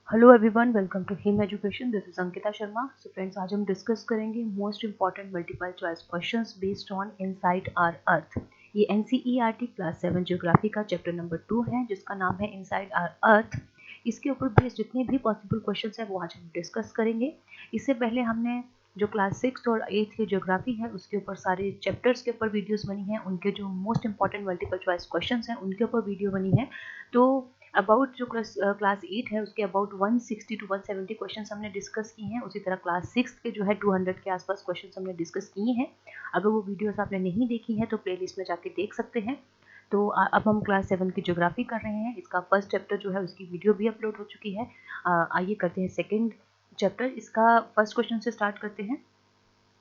Hello everyone, welcome to him education. This is Ankita Sharma. So friends, आज हम discuss करेंगे most important multiple choice questions based on inside our earth. ये NCERT class 7 geography का chapter number 2 है, जिसका नाम है इनसाइड आवर अर्थ। इसके ऊपर बेस्ड जितने भी पॉसिबल क्वेश्चंस हैं वो आज हम डिस्कस करेंगे। इससे पहले हमने जो क्लास 6 और 8 की ज्योग्राफी है उसके ऊपर सारे चैप्टर्स के ऊपर वीडियोस बनी हैं, उनके जो most important multiple choice questions हैं उनके ऊपर वीडियो बनी है। तो अबाउट जो क्लास 8 है उसके अबाउट 160 टू 170 क्वेश्चंस हमने डिस्कस किए हैं। उसी तरह क्लास 6 के जो है 200 के आसपास क्वेश्चंस हमने डिस्कस किए हैं। अगर वो वीडियोस आपने नहीं देखी है तो प्लेलिस्ट में जाके देख सकते हैं। तो अब हम क्लास 7 की ज्योग्राफी कर रहे हैं। इसका फर्स्ट चैप्टर जो है उसकी वीडियो भी अपलोड हो चुकी है। आइए करते हैं सेकेंड चैप्टर। इसका फर्स्ट क्वेश्चन से स्टार्ट करते हैं।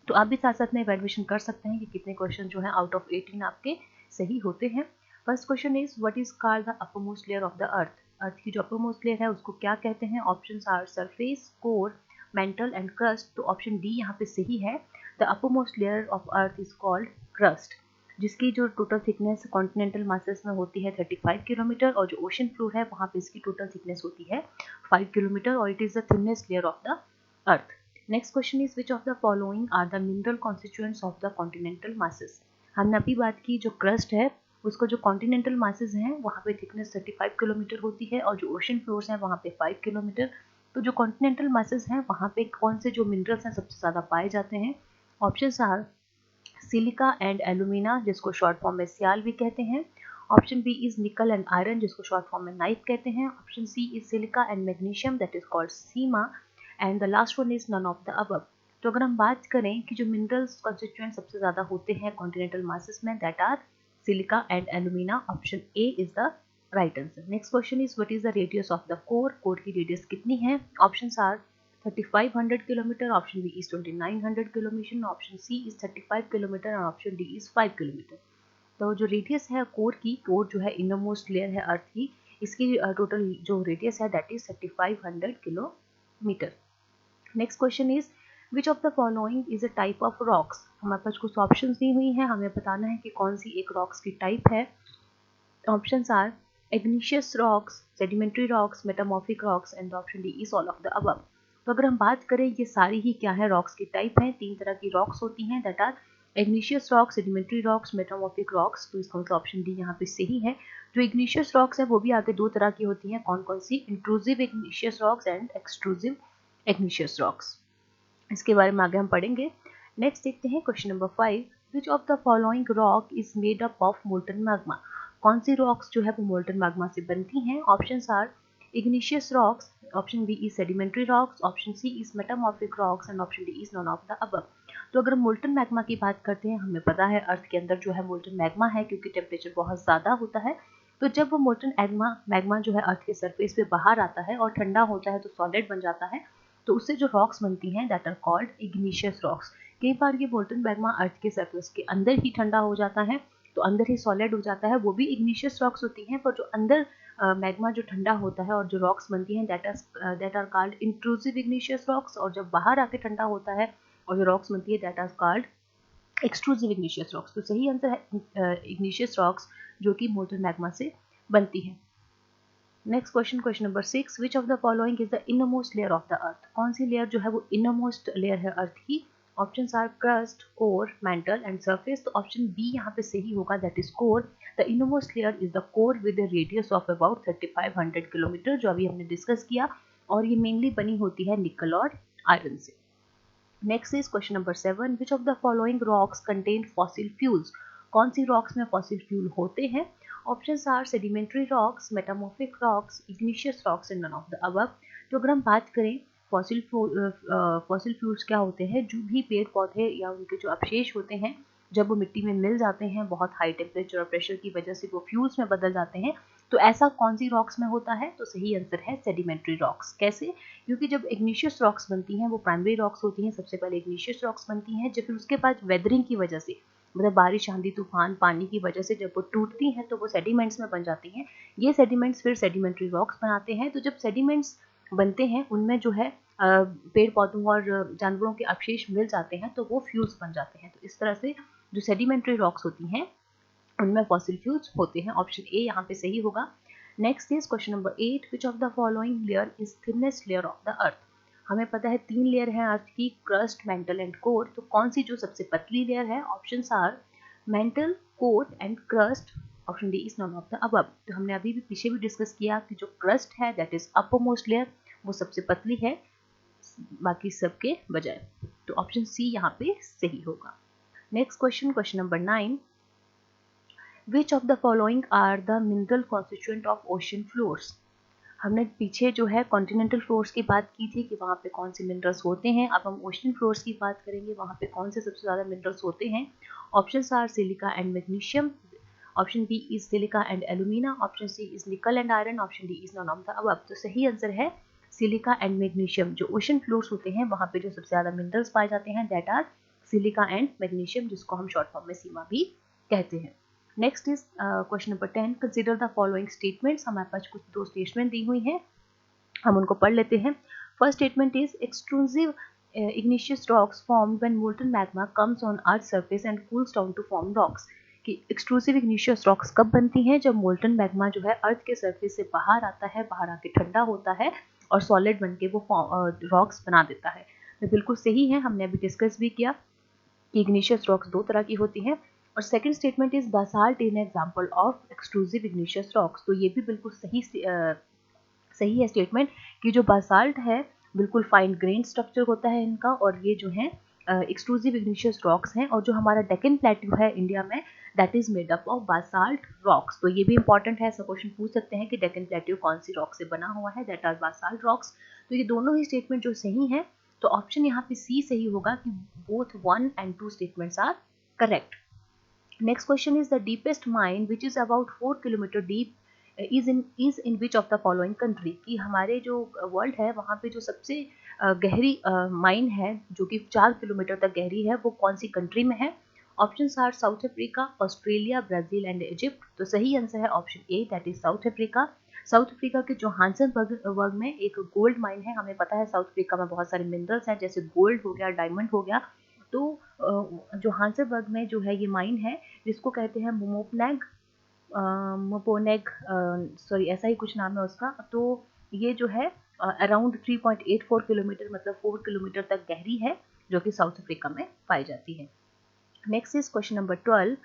तो आप भी साथ साथ में इवैल्यूएशन कर सकते हैं कि कितने क्वेश्चन जो है आउट ऑफ 18 आपके सही होते हैं। First question is what is called the uppermost layer of the earth. Earth की जो अपरमोस्ट लेयर है उसको क्या कहते हैं? Options are surface, core, mantle and crust. तो ऑप्शन डी यहाँ पे सही है। The uppermost layer of earth is called crust, जिसकी जो टोटल थिकनेस कॉन्टिनेंटल मासेस में होती है 35 किलोमीटर, और जो ओशन फ्लोर है वहाँ पे इसकी टोटल थिकनेस होती है 5 किलोमीटर, और it is the thinnest layer of the earth. Next question is which of the following are the mineral constituents of the continental masses. हमने अभी बात की जो क्रस्ट है उसको जो कॉन्टिनेंटल मासेस हैं वहाँ पे थिकनेस 35 किलोमीटर होती है, और जो ओशन फ्लोर्स हैं वहाँ पे 5 किलोमीटर। तो जो कॉन्टिनेंटल मासेस हैं वहाँ पे कौन से जो मिनरल्स हैं सबसे ज़्यादा पाए जाते हैं? Options are silica and alumina, जिसको शॉर्ट फॉर्म में सियाल भी कहते हैं। Option B is nickel and iron, जिसको शॉर्ट फॉर्म में नाइफ कहते हैं। Option C is silica and magnesium, that is called sima. And the last one is none of the above. तो अगर हम बात करें कि जो मिनरल्स कॉन्स्टिट्यूएंट सबसे ज्यादा होते हैं कॉन्टिनेंटल मासेस में, that are silica and alumina. Option A is the right answer. Next question is what is the radius of the core. Core की रेडियस कितनी है? Options are 3500 kilometre, option B is 2900 kilometre, option C is 35 kilometre, और option D is 5 kilometre. तो जो radius है core की, core जो है इनरमोस्ट लेयर है अर्थ की, इसकी टोटल जो रेडियस है that is 3500 kilometre. Next question is which of the following is a type of rocks. हमारे पास कुछ ऑप्शंस दी हुई हैं, हमें बताना है कि कौन सी एक रॉक्स की टाइप है। Options are igneous rocks, sedimentary rocks, metamorphic rocks, and option D is all of the above. तो अगर हम बात करें ये सारी ही क्या है रॉक्स की टाइप है। तीन तरह की रॉक्स होती हैं, that are igneous rocks, sedimentary rocks, metamorphic rocks. तो इसका मतलब ऑप्शन डी यहाँ पे सही है। जो igneous रॉक्स है वो भी आगे दो तरह की होती हैं। कौन कौन सी? Intrusive igneous rocks and extrusive igneous rocks. इसके बारे में आगे हम पढ़ेंगे। नेक्स्ट देखते हैं question number 5। Which of the following rock is made up of molten magma. कौन सी रॉक्स जो है वो मोल्टन मैग्मा से बनती हैं? Options are igneous rocks, option B is sedimentary rocks, option C is metamorphic rocks, and option D is none of the above. तो अगर मोल्टन मैग्मा की बात करते हैं, हमें पता है अर्थ के अंदर जो है मोल्टन मैग्मा है, क्योंकि टेम्परेचर बहुत ज़्यादा होता है। तो जब वो मोल्टन मैग्मा जो है अर्थ के सरफेस पे बाहर आता है और ठंडा होता है तो सॉलिड बन जाता है, तो उससे जो रॉक्स बनती हैं that are called igneous rocks. कई बार ये मोल्टन मैग्मा अर्थ के सरफेस के अंदर ही ठंडा हो जाता है, तो अंदर ही सॉलिड हो जाता है, वो भी igneous रॉक्स होती हैं। पर जो अंदर मैग्मा जो ठंडा होता है और जो रॉक्स बनती हैं that are called intrusive igneous rocks, और जब बाहर आके ठंडा होता है और जो रॉक्स बनती है that are called extrusive igneous rocks. तो सही आंसर है igneous रॉक्स, जो कि मोल्टन मैग्मा से बनती है। Next question, question number 6। Which of the following is the innermost layer of the अर्थ। कौन सी लेयर जो है वो इनरमोस्ट लेयर है अर्थ की? Options are crust, core, mantle and surface. तो ऑप्शन बी यहाँ पे सही होगा, that is core. The innermost layer is the core with the radius of about 3500 kilometre, जो अभी हमने डिस्कस किया, और ये मेनली बनी होती है निकल और आयरन से। Next is question number 7। Which of the following rocks contain fossil fuels. कौन सी रॉक्स में फॉसिल फ्यूल होते हैं? Options are sedimentary rocks, metamorphic rocks, igneous rocks, and none of the above. तो अगर हम बात करें फॉसिल फ्यूल्स क्या होते हैं, जो भी पेड़ पौधे या उनके जो अवशेष होते हैं जब वो मिट्टी में मिल जाते हैं बहुत हाई टेम्परेचर और प्रेशर की वजह से वो फ्यूल्स में बदल जाते हैं। तो ऐसा कौन सी रॉक्स में होता है? तो सही आंसर है सेडिमेंट्री रॉक्स। कैसे? क्योंकि जब igneous रॉक्स बनती हैं वो प्राइमरी रॉक्स होती हैं, सबसे पहले igneous रॉक्स बनती हैं, जब फिर उसके बाद वेदरिंग की वजह से, मतलब बारिश, आंधी, तूफान, पानी की वजह से जब वो टूटती हैं तो वो सेडिमेंट्स में बन जाती हैं। ये सेडिमेंट्स फिर सेडिमेंट्री रॉक्स बनाते हैं। तो जब सेडिमेंट्स बनते हैं उनमें जो है पेड़ पौधों और जानवरों के अवशेष मिल जाते हैं तो वो फ्यूल्स बन जाते हैं। तो इस तरह से जो सेडिमेंट्री रॉक्स होती हैं उनमें फॉसिल फ्यूल्स होते हैं। ऑप्शन ए यहाँ पे सही होगा। Next is question number 8, which of the following layer is thinnest layer of the अर्थ। हमें पता है 3 लेयर है अर्थ की, क्रस्ट, मेंटल एंड कोर। तो कौन सी जो सबसे पतली लेयर है? Options are mantle, core and crust. Option D is none of the above. तो हमने अभी भी पीछे भी डिस्कस किया कि जो क्रस्ट है that is upper most layer, वो सबसे पतली है बाकी सबके बजाय। तो ऑप्शन सी यहाँ पे सही होगा। Next question, question number 9, which of the following are the mineral constituent of ocean floors. हमने पीछे जो है कॉन्टिनेंटल फ्लोर्स की बात की थी कि वहाँ पे कौन से मिनरल्स होते हैं। अब हम ओशन फ्लोर्स की बात करेंगे, वहाँ पे कौन से सबसे ज़्यादा मिनरल्स होते हैं। Options are silica and magnesium, option B is silica and alumina, option C is nickel and iron, option D is none of the above. तो सही आंसर है सिलिका एंड मैग्नीशियम। जो ओशन फ्लोर्स होते हैं वहाँ पे जो सबसे ज़्यादा मिनरल्स पाए जाते हैं that are silica and magnesium, जिसको हम शॉर्ट फॉर्म में सीमा भी कहते हैं। Next is question number 10, consider the following statements. हमारे पास कुछ 2 स्टेटमेंट दी हुई हैं, हम उनको पढ़ लेते हैं। First statement is extrusive igneous rocks formed when molten magma comes on earth surface and cools down to form rocks। कि एक्सट्रूसिव igneous rocks कब बनती हैं? जब मोल्टन मैग्मा जो है अर्थ के सरफेस से बाहर आता है, बाहर आके ठंडा होता है और सॉलिड बन के वो रॉक्स बना देता है। तो बिल्कुल सही है, हमने अभी डिस्कस भी किया कि igneous rocks 2 तरह की होती हैं। और second statement is Basalt is an example of exclusive igneous rocks। तो ये भी बिल्कुल सही है स्टेटमेंट कि जो बासाल्ट है बिल्कुल फाइन ग्रेन स्ट्रक्चर होता है इनका, और ये जो है एक्सक्लूसिव igneous रॉक्स हैं। और जो हमारा डेक्कन प्लेट्यू है इंडिया में that is made up of Basalt rocks. तो ये भी इंपॉर्टेंट है, ऐसा क्वेश्चन पूछ सकते हैं कि डेक्कन प्लेट्यू कौन सी रॉक से बना हुआ है, दैट आर बासाल्ट रॉक्स। तो ये दोनों ही स्टेटमेंट जो सही है, तो ऑप्शन यहाँ पे सी सही होगा कि both 1 and 2 statements are correct. Next question is the deepest mine which is about 4 kilometre deep is in which of the following country। कि हमारे जो वर्ल्ड है वहाँ पे जो सबसे गहरी माइन है जो कि 4 किलोमीटर तक गहरी है, वो कौन सी कंट्री में है। Options are South Africa, Australia, Brazil and Egypt. तो सही आंसर है option A that is South Africa. South Africa के जोहान्सनबर्ग में एक गोल्ड माइन है। हमें पता है साउथ अफ्रीका में बहुत सारे मिनरल्स हैं, जैसे गोल्ड हो गया, डायमंड हो गया। तो जोहान्सनबर्ग में जो है ये माइन है जिसको कहते हैं मोपोनेग, सॉरी ऐसा ही कुछ नाम है उसका। तो ये जो है अराउंड 3.84 किलोमीटर मतलब 4 किलोमीटर तक गहरी है, जो कि साउथ अफ्रीका में पाई जाती है। Next is question number 12,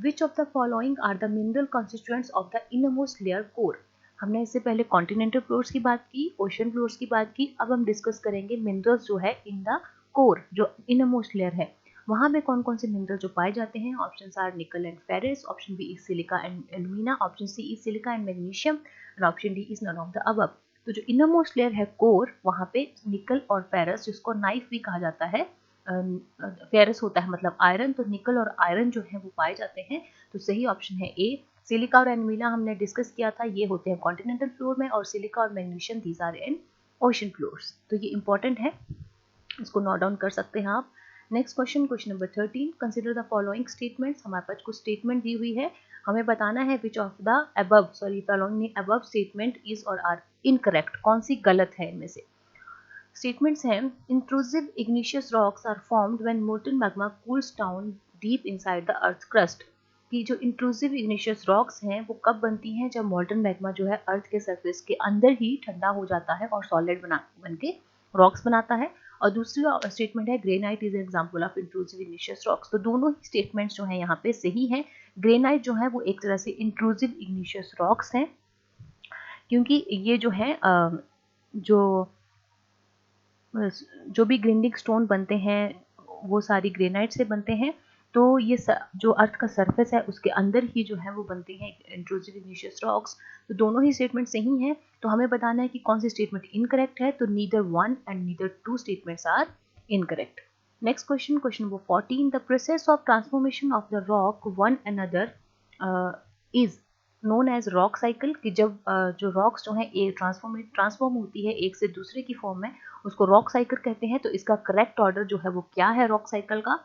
which of the following are the mineral constituents of the innermost layer core. हमने इससे पहले कॉन्टिनेंटल फ्लोर्स की बात की, ओशन फ्लोर्स की बात की, अब हम डिस्कस करेंगे मिनरल्स जो है इन द कोर, जो इनरमोस्ट लेयर है वहां में कौन कौन से मिनरल जो पाए जाते हैं। Option are nickel and ferrous, option B is silica and alumina, option C is silica and magnesium and option D is none of the above. तो जो इनरमोस्ट लेयर है कोर, वहां पे निकल और फेरस, जिसको नाइफ भी कहा जाता है, फेरस होता है मतलब आयरन, तो निकल और आयरन जो है वो पाए जाते हैं। तो सही ऑप्शन है ए। सिलिका और एल्यूमिना हमने डिस्कस किया था, ये होते हैं कॉन्टिनेंटल फ्लोर में, और सिलिका और magnesium these are in ocean floors. तो ये इंपॉर्टेंट है, इसको नोट डाउन कर सकते हैं आप। Next question, question number 13, consider the following statements. हमारे पास कुछ स्टेटमेंट दी हुई है, हमें बताना है which of the above following above statement is or are incorrect, कौन सी गलत है इनमें से। स्टेटमेंट्स हैं, intrusive igneous rocks are formed when molten magma cools down deep inside the earth crust. कि जो इंट्रूसिव igneous रॉक्स हैं वो कब बनती हैं? जब मोल्टन मैग्मा जो है अर्थ के सरफेस के अंदर ही ठंडा हो जाता है और सॉलिड बन के रॉक्स बनाता है। और दूसरी स्टेटमेंट है granite is example of intrusive igneous rocks. तो दोनों ही स्टेटमेंट्स जो है यहाँ पे सही है। ग्रेनाइट जो है वो एक तरह से इंट्रूसिव igneous रॉक्स हैं, क्योंकि ये जो है जो भी ग्रिंडिंग स्टोन बनते हैं वो सारी ग्रेनाइट से बनते हैं। तो ये जो अर्थ का सरफेस है उसके अंदर ही जो है वो बनते हैं इंट्रूसिव igneous रॉक्स। तो दोनों ही स्टेटमेंट सही हैं। तो हमें बताना है कि कौन सी स्टेटमेंट इनकरेक्ट है। तो neither 1 and neither 2 statements are incorrect. Next question, question number 14, the process of transformation of the rock one another is known as rock cycle. कि जब जो रॉक्स जो है ट्रांसफॉर्म होती है एक से दूसरे की फॉर्म में, उसको रॉक साइकिल कहते हैं। तो इसका करेक्ट ऑर्डर जो है वो क्या है रॉक साइकिल का।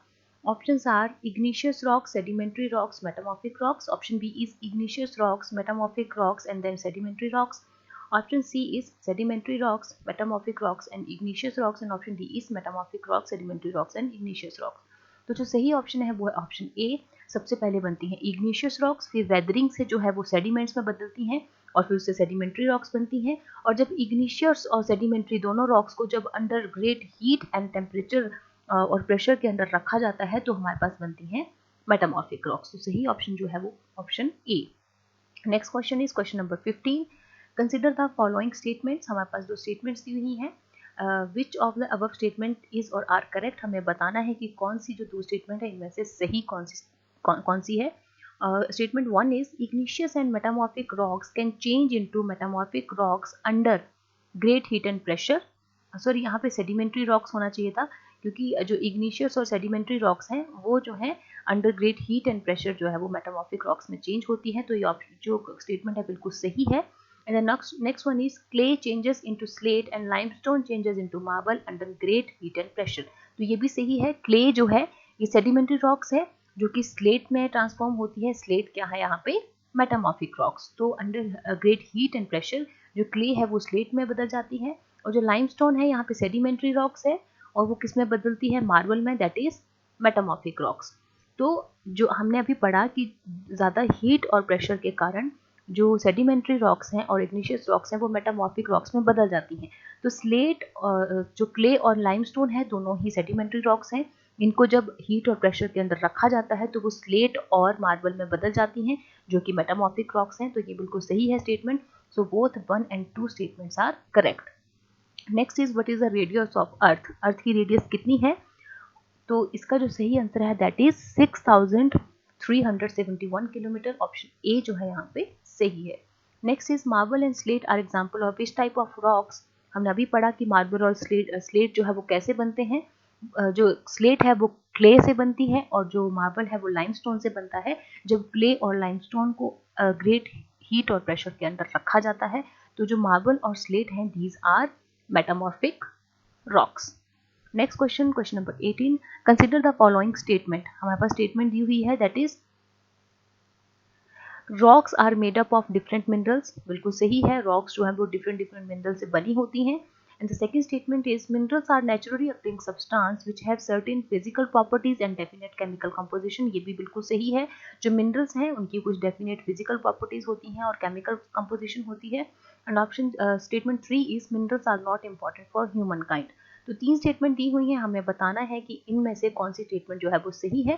Options are igneous rocks, sedimentary rocks, metamorphic rocks. Option B is igneous rocks, metamorphic rocks and then sedimentary rocks. Option C is sedimentary rocks, metamorphic rocks and igneous rocks, and option D is metamorphic rocks, sedimentary rocks and igneous rocks. तो जो सही option है वो है option ए। सबसे पहले बनती है igneous rocks, फिर वेदरिंग से जो है वो सेडिमेंट्स में बदलती हैं, और फिर उससे सेडिमेंट्री रॉक्स बनती हैं। और जब इग्निशियस और सेडिमेंट्री दोनों रॉक्स को जब under great heat and temperature और प्रेशर के अंदर रखा जाता है तो हमारे पास बनती हैं मेटामॉर्फिक रॉक्स। तो सही ऑप्शन जो है वो option A. Next question is question number 15। Consider the following statements. हमारे पास दो स्टेटमेंट्स दी हुई हैं। विच of the above statement is or are correct. हमें बताना है कि कौन सी जो दो स्टेटमेंट है इनमें से सही कौन सी है। Statement 1 is igneous and metamorphic rocks can change into metamorphic rocks under great heat and pressure. Sorry, यहाँ पे सेडिमेंट्री रॉक्स होना चाहिए था, क्योंकि जो इग्निशियस और सेडिमेंट्री रॉक्स हैं वो जो है under great heat and pressure जो है वो मेटामॉर्फिक रॉक्स में चेंज होती है। तो ये जो स्टेटमेंट है बिल्कुल सही है। And the next one is clay changes into slate and limestone changes into marble under great heat and pressure. तो ये भी सही है। क्ले जो है ये सेडिमेंट्री रॉक्स है जो कि स्लेट में ट्रांसफॉर्म होती है। स्लेट क्या है यहाँ पे? Metamorphic rocks. तो under great heat and pressure जो क्ले है वो स्लेट में बदल जाती है, और जो लाइमस्टोन है यहाँ पे सेडिमेंट्री रॉक्स है और वो किस में बदलती है? मार्बल में, दैट इज मेटामॉर्फिक रॉक्स। तो जो हमने अभी पढ़ा कि ज़्यादा हीट और प्रेशर के कारण जो सेडिमेंट्री रॉक्स हैं और इग्निशियस रॉक्स हैं वो मेटामॉर्फिक रॉक्स में बदल जाती हैं। तो स्लेट और जो क्ले और लाइमस्टोन है दोनों ही सेडिमेंट्री रॉक्स हैं। इनको जब हीट और प्रेशर के अंदर रखा जाता है तो वो स्लेट और मार्बल में बदल जाती हैं जो कि मेटामॉर्फिक रॉक्स हैं। तो ये बिल्कुल सही है statement. So both 1 and 2 statements are correct. Next is what is the radius of earth. Earth की रेडियस कितनी है? तो इसका जो सही आंसर है that is 6371 kilometre. Option A जो है यहाँ पे सही है। Next is marble and slate are example of which type of rocks. हमने अभी पढ़ा कि मार्बल और स्लेट जो है वो कैसे बनते हैं। जो स्लेट है वो क्ले से बनती है और जो मार्बल है वो लाइमस्टोन से बनता है। जब क्ले और लाइमस्टोन को ग्रेट हीट और प्रेशर के अंदर रखा जाता है तो जो मार्बल और स्लेट हैं these are metamorphic rocks. Next question, question number 18। Consider the following statement. हमारे पास स्टेटमेंट दी हुई है that is rocks are made up of different minerals. बिल्कुल सही है। रॉक्स जो है वो डिफरेंट मिनरल से बनी होती हैं। And the second statement is minerals are naturally occurring substance which have certain physical properties and definite chemical composition. ये भी बिल्कुल सही है। जो मिनरल्स हैं उनकी कुछ डेफिनेट फिजिकल प्रॉपर्टीज होती हैं और केमिकल कंपोजिशन होती है। And option statement 3 is minerals are not important for humankind. तो 3 स्टेटमेंट दी हुई हैं। हमें बताना है कि इनमें से कौन सी स्टेटमेंट जो है वो सही है।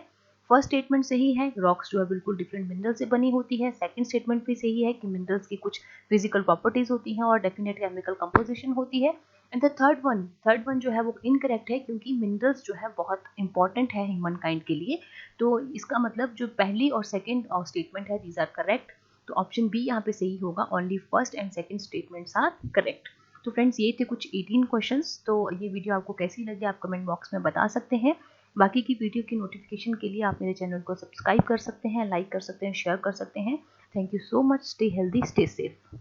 फर्स्ट स्टेटमेंट सही है, रॉक्स जो है बिल्कुल डिफरेंट मिनरल से बनी होती है। सेकंड स्टेटमेंट भी सही है कि मिनरल्स की कुछ फिजिकल प्रॉपर्टीज होती हैं और डेफिनेट केमिकल कंपोजिशन होती है। एंड द थर्ड वन जो है वो इनकरेक्ट है, क्योंकि मिनरल्स जो है बहुत इंपॉर्टेंट है ह्यूमन काइंड के लिए। तो इसका मतलब जो पहली और सेकेंड स्टेटमेंट है दीज आर करेक्ट। तो ऑप्शन बी यहाँ पे सही होगा। Only first and second statements are correct. तो फ्रेंड्स ये थे कुछ 18 क्वेश्चंस। तो ये वीडियो आपको कैसी लगी आप कमेंट बॉक्स में बता सकते हैं। बाकी की वीडियो की नोटिफिकेशन के लिए आप मेरे चैनल को सब्सक्राइब कर सकते हैं, लाइक कर सकते हैं, शेयर कर सकते हैं। Thank you so much. Stay healthy, stay safe.